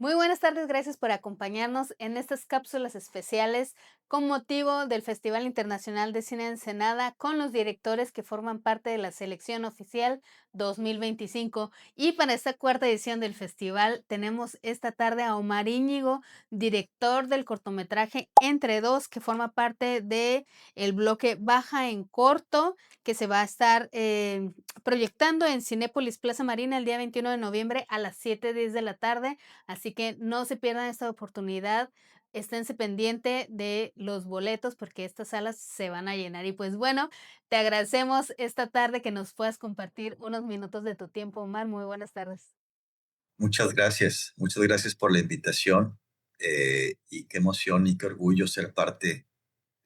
Muy buenas tardes, gracias por acompañarnos en estas cápsulas especiales con motivo del Festival Internacional de Cine de Ensenada con los directores que forman parte de la selección oficial 2025. Y para esta cuarta edición del festival tenemos esta tarde a Omar Íñigo, director del cortometraje Entre Dos, que forma parte de el bloque Baja en Corto, que se va a estar proyectando en Cinépolis Plaza Marina el día 21 de noviembre a las 7:10 de la tarde. Así que no se pierdan esta oportunidad, esténse pendiente de los boletos porque estas salas se van a llenar. Y pues bueno, te agradecemos esta tarde que nos puedas compartir unos minutos de tu tiempo, Omar. Muy buenas tardes. Muchas gracias por la invitación, y qué emoción y qué orgullo ser parte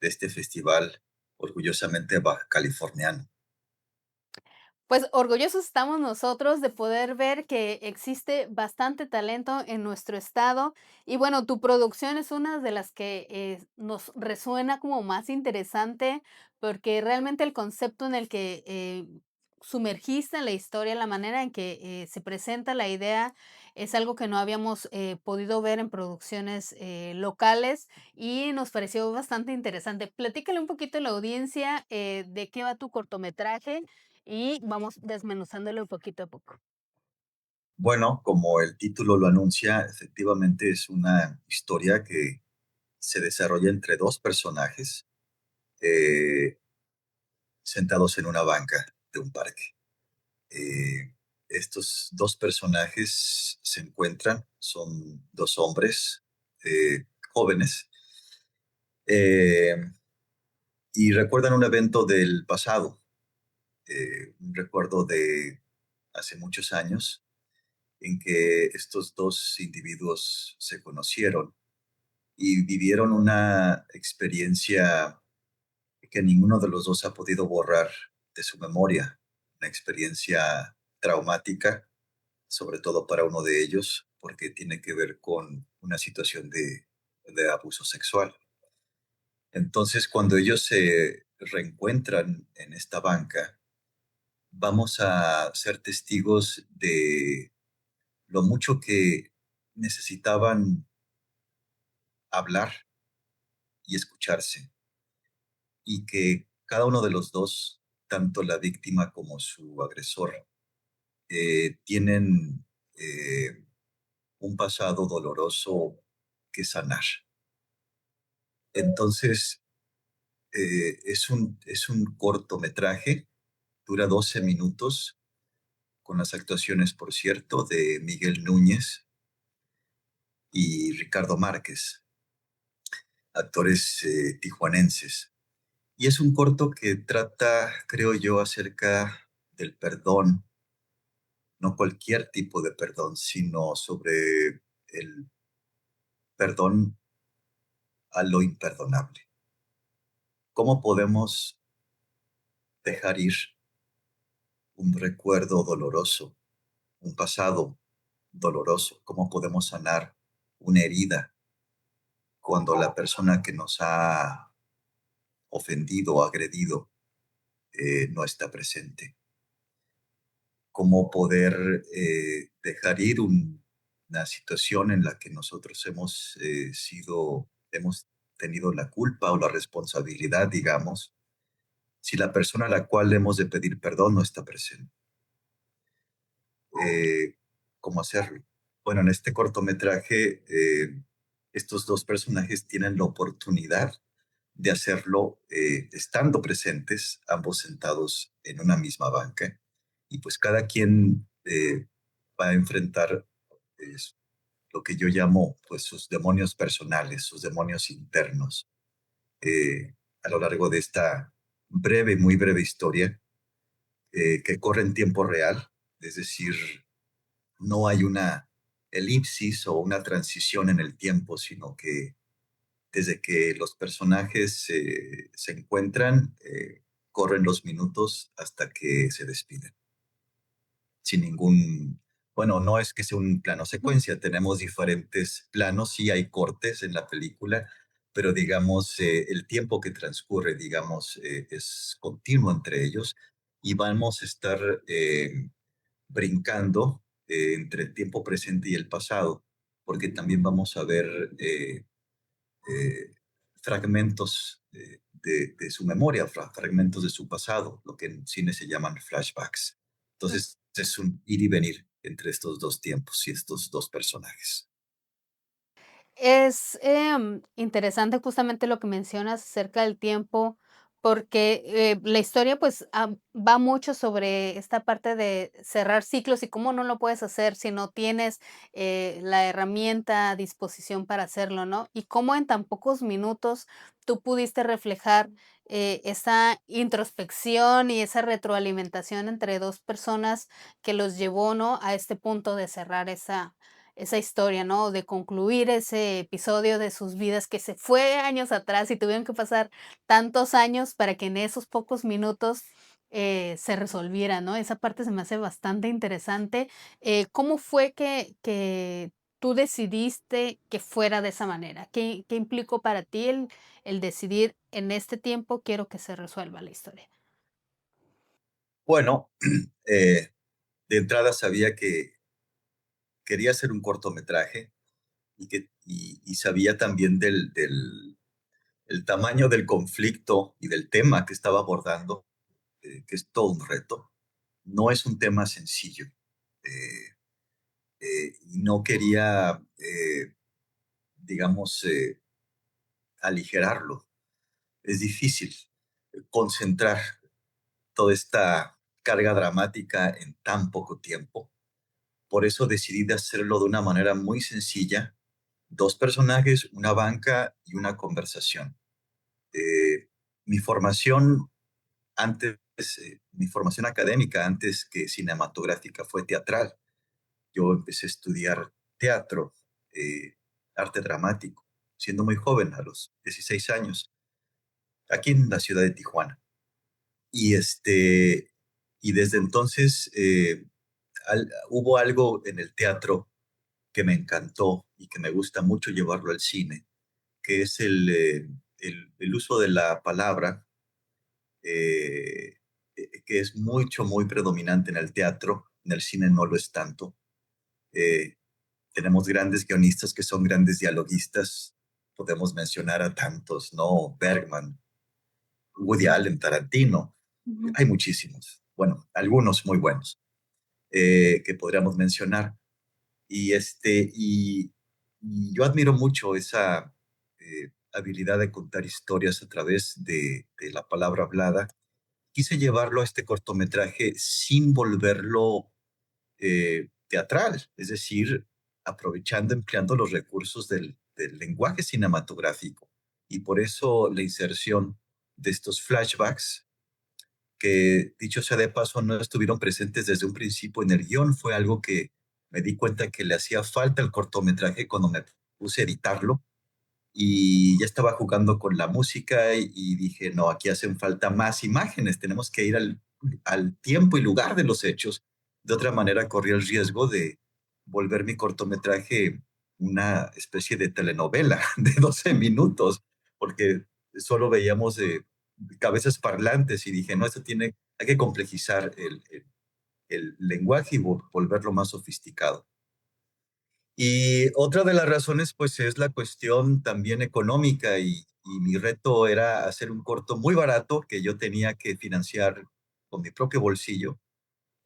de este festival orgullosamente baja californiano. Pues orgullosos estamos nosotros de poder ver que existe bastante talento en nuestro estado y bueno, tu producción es una de las que nos resuena como más interesante porque realmente el concepto en el que sumergiste en la historia, la manera en que se presenta la idea es algo que no habíamos podido ver en producciones locales y nos pareció bastante interesante. Platícale un poquito a la audiencia de qué va tu cortometraje y vamos desmenuzándolo poquito a poco. Bueno, como el título lo anuncia, efectivamente es una historia que se desarrolla entre dos personajes eh, sentados en una banca de un parque. Eh, Estos dos personajes se encuentran, son dos hombres jóvenes, eh, y recuerdan un evento del pasado, un recuerdo de hace muchos años en que estos dos individuos se conocieron y vivieron una experiencia que ninguno de los dos ha podido borrar de su memoria, una experiencia traumática, sobre todo para uno de ellos, porque tiene que ver con una situación de abuso sexual. Entonces, cuando ellos se reencuentran en esta banca, vamos a ser testigos de lo mucho que necesitaban hablar y escucharse, y que cada uno de los dos, tanto la víctima como su agresor, tienen un pasado doloroso que sanar. Entonces, es un cortometraje, dura 12 minutos, con las actuaciones, por cierto, de Miguel Núñez y Ricardo Márquez, actores tijuanenses. Y es un corto que trata, creo yo, acerca del perdón, no cualquier tipo de perdón, sino sobre el perdón a lo imperdonable. ¿Cómo podemos dejar ir un recuerdo doloroso, un pasado doloroso? ¿Cómo podemos sanar una herida cuando la persona que nos ha ofendido o agredido no está presente? ¿Cómo poder dejar ir una situación en la que nosotros hemos tenido la culpa o la responsabilidad, digamos, si la persona a la cual hemos de pedir perdón no está presente? eh, ¿Cómo hacerlo? Bueno, en este cortometraje, estos dos personajes tienen la oportunidad de hacerlo estando presentes, ambos sentados en una misma banca, y pues cada quien va a enfrentar eh, lo que yo llamo pues sus demonios personales, sus demonios internos, a lo largo de esta breve, muy breve historia que corre en tiempo real, es decir, no hay una elipsis o una transición en el tiempo, sino que desde que los personajes se encuentran, corren los minutos hasta que se despiden. Sin ningún, bueno, no es que sea un plano secuencia, tenemos diferentes planos, sí hay cortes en la película, pero digamos, el tiempo que transcurre, digamos, es continuo entre ellos y vamos a estar brincando entre el tiempo presente y el pasado, porque también vamos a ver eh, fragmentos de su memoria, fragmentos de su pasado, lo que en cine se llaman flashbacks. Entonces es un ir y venir entre estos dos tiempos y estos dos personajes. Es, interesante justamente lo que mencionas acerca del tiempo, porque, la historia, pues, va mucho sobre esta parte de cerrar ciclos y cómo no lo puedes hacer si no tienes, la herramienta a disposición para hacerlo, ¿no? Y cómo en tan pocos minutos tú pudiste reflejar, esa introspección y esa retroalimentación entre 2 personas que los llevó, ¿no?, a este punto de cerrar esa historia, ¿no? De concluir ese episodio de sus vidas que se fue años atrás y tuvieron que pasar tantos años para que en esos pocos minutos, se resolviera, ¿no? Esa parte se me hace bastante interesante. ¿Cómo fue que tú decidiste que fuera de esa manera? ¿Qué implicó para ti el decidir en este tiempo quiero que se resuelva la historia? Bueno, eh, de entrada sabía que quería hacer un cortometraje y sabía también del el tamaño del conflicto y del tema que estaba abordando, que es todo un reto. No es un tema sencillo. eh, y no quería, digamos, aligerarlo. Es difícil concentrar toda esta carga dramática en tan poco tiempo. Por eso decidí de hacerlo de una manera muy sencilla. Dos personajes, una banca y una conversación. Mi formación mi formación académica antes que cinematográfica fue teatral. Yo empecé a estudiar teatro, eh, arte dramático, siendo muy joven, a los 16 años, aquí en la ciudad de Tijuana. Y, y desde entonces hubo algo en el teatro que me encantó y que me gusta mucho llevarlo al cine, que es el uso de la palabra, eh, que es mucho, muy predominante en el teatro, en el cine no lo es tanto. Eh, Tenemos grandes guionistas que son grandes dialoguistas, podemos mencionar a tantos, ¿no? Bergman, Woody Allen, Tarantino, Ujú. hay muchísimos, bueno, algunos muy buenos que podríamos mencionar. Y, y yo admiro mucho esa habilidad de contar historias a través de la palabra hablada. Quise llevarlo a este cortometraje sin volverlo teatral, es decir, aprovechando, empleando los recursos del lenguaje cinematográfico. Y por eso la inserción de estos flashbacks, que dicho sea de paso, no estuvieron presentes desde un principio en el guión, fue algo que me di cuenta que le hacía falta al cortometraje cuando me puse a editarlo y ya estaba jugando con la música y dije, no, aquí hacen falta más imágenes, tenemos que ir al tiempo y lugar de los hechos. De otra manera, corría el riesgo de volver mi cortometraje una especie de telenovela de 12 minutos, porque solo veíamos cabezas parlantes y dije, no, hay que complejizar el lenguaje y volverlo más sofisticado. Y otra de las razones, pues, es la cuestión también económica y mi reto era hacer un corto muy barato que yo tenía que financiar con mi propio bolsillo.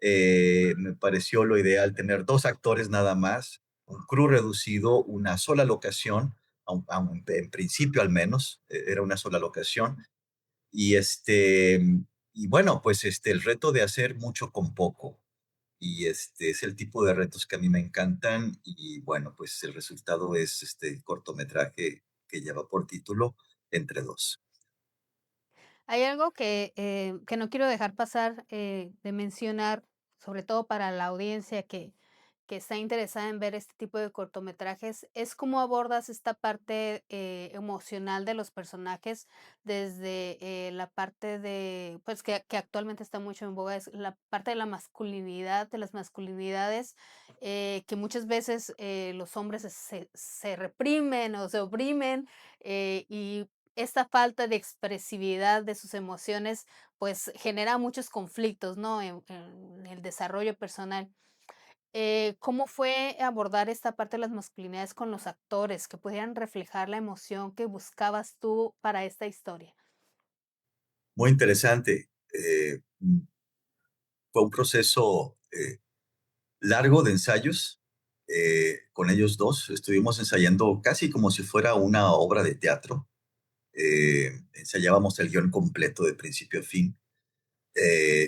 Me pareció lo ideal tener 2 actores nada más, un crew reducido, una sola locación, en principio al menos, era una sola locación. Y, y bueno, pues, el reto de hacer mucho con poco. Y es el tipo de retos que a mí me encantan y bueno, pues el resultado es este cortometraje que lleva por título Entre dos. Hay algo que no quiero dejar pasar, de mencionar, sobre todo para la audiencia que está interesada en ver este tipo de cortometrajes, es cómo abordas esta parte, emocional de los personajes, desde, la parte de, pues, que actualmente está mucho en boga, es la parte de la masculinidad, de las masculinidades, que muchas veces, los hombres se reprimen o se oprimen, y esta falta de expresividad de sus emociones, pues, genera muchos conflictos, ¿no? En el desarrollo personal. ¿Cómo fue abordar esta parte de las masculinidades con los actores, que pudieran reflejar la emoción que buscabas tú para esta historia? Muy interesante. Fue un proceso largo de ensayos con ellos dos. Estuvimos ensayando casi como si fuera una obra de teatro. Ensayábamos el guión completo de principio a fin.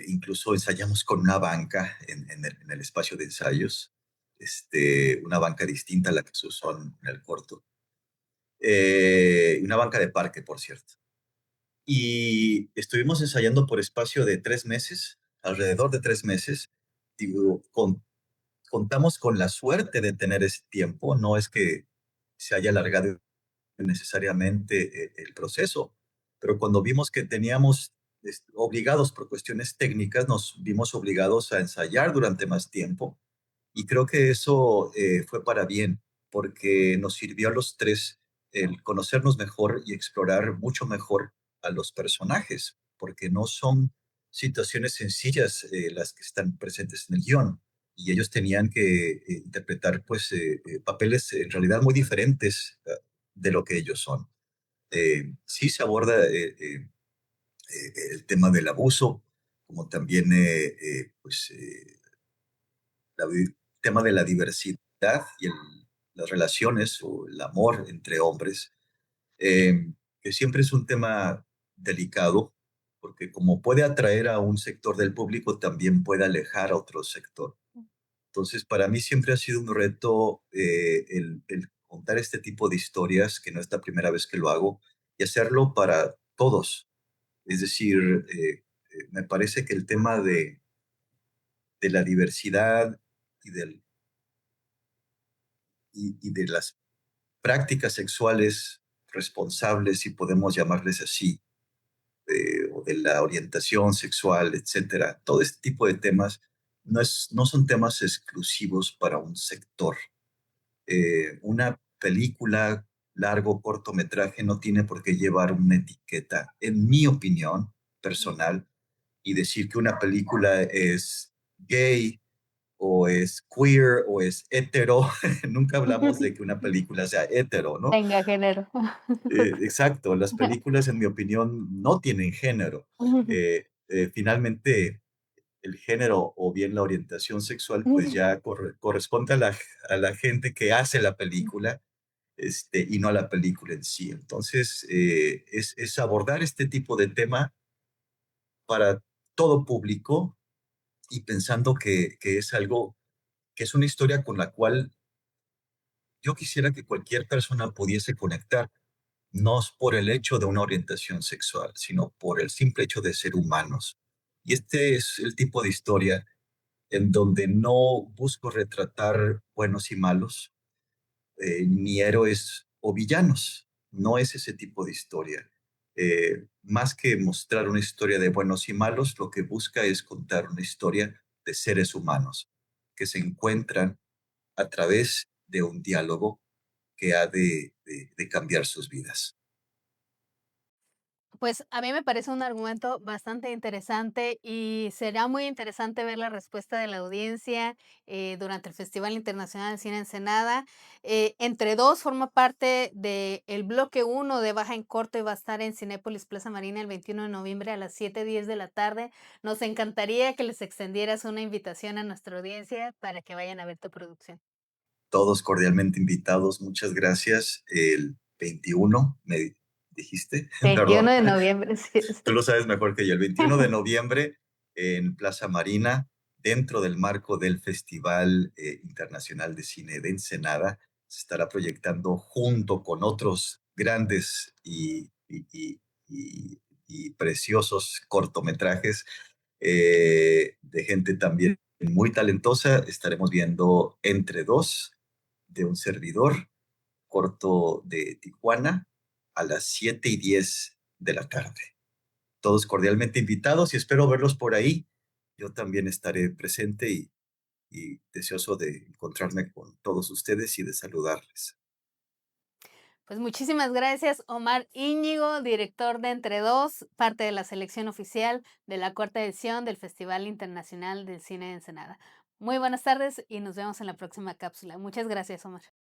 Incluso ensayamos con una banca en el espacio de ensayos, una banca distinta a la que se usó en el corto. Una banca de parque, por cierto. Y estuvimos ensayando por espacio de 3 meses, alrededor de 3 meses. Digo, contamos con la suerte de tener ese tiempo, no es que se haya alargado necesariamente el proceso, pero cuando vimos que teníamos obligados por cuestiones técnicas, nos vimos obligados a ensayar durante más tiempo y creo que eso fue para bien, porque nos sirvió a los tres el conocernos mejor y explorar mucho mejor a los personajes, porque no son situaciones sencillas las que están presentes en el guión. Y ellos tenían que interpretar pues, papeles en realidad muy diferentes de lo que ellos son. Sí se aborda el tema del abuso, como también el tema de la diversidad y las relaciones o el amor entre hombres, que siempre es un tema delicado, porque como puede atraer a un sector del público, también puede alejar a otro sector. Entonces, para mí siempre ha sido un reto el contar este tipo de historias, que no es la primera vez que lo hago, y hacerlo para todos. Es decir, me parece que el tema de la diversidad y, y de las prácticas sexuales responsables, si podemos llamarles así, o de la orientación sexual, etcétera. Todo este tipo de temas no son temas exclusivos para un sector. Una película, largo, cortometraje, no tiene por qué llevar una etiqueta, en mi opinión personal, y decir que una película es gay o es queer o es hetero. Nunca hablamos de que una película sea hetero, ¿no? Tenga género. Exacto, las películas, en mi opinión, no tienen género. Finalmente, el género o bien la orientación sexual, pues ya corresponde a la gente que hace la película, y no a la película en sí. Entonces, es abordar este tipo de tema para todo público y pensando que es algo, que es una historia con la cual yo quisiera que cualquier persona pudiese conectar, no es por el hecho de una orientación sexual, sino por el simple hecho de ser humanos. Y este es el tipo de historia en donde no busco retratar buenos y malos, ni héroes o villanos. No es ese tipo de historia. Más que mostrar una historia de buenos y malos, lo que busca es contar una historia de seres humanos que se encuentran a través de un diálogo que ha de cambiar sus vidas. Pues a mí me parece un argumento bastante interesante y será muy interesante ver la respuesta de la audiencia durante el Festival Internacional de Cine Ensenada. Entre dos forma parte del bloque uno de Baja en Corto y va a estar en Cinépolis Plaza Marina el 21 de noviembre a las 7:10 de la tarde. Nos encantaría que les extendieras una invitación a nuestra audiencia para que vayan a ver tu producción. Todos cordialmente invitados. Muchas gracias. El 21, me dijiste, 21 perdón, de noviembre, sí es. tú lo sabes mejor que yo. El 21 de noviembre en Plaza Marina, dentro del marco del Festival Internacional de Cine de Ensenada, se estará proyectando junto con otros grandes y preciosos cortometrajes de gente también muy talentosa. Estaremos viendo Entre Dos, de un servidor, corto de Tijuana, a las 7:10 de la tarde. Todos cordialmente invitados y espero verlos por ahí. Yo también estaré presente y deseoso de encontrarme con todos ustedes y de saludarles. Pues muchísimas gracias, Omar Íñigo, director de Entre Dos, parte de la selección oficial de la cuarta edición del Festival Internacional del Cine de Ensenada. Muy buenas tardes y nos vemos en la próxima cápsula. Muchas gracias, Omar.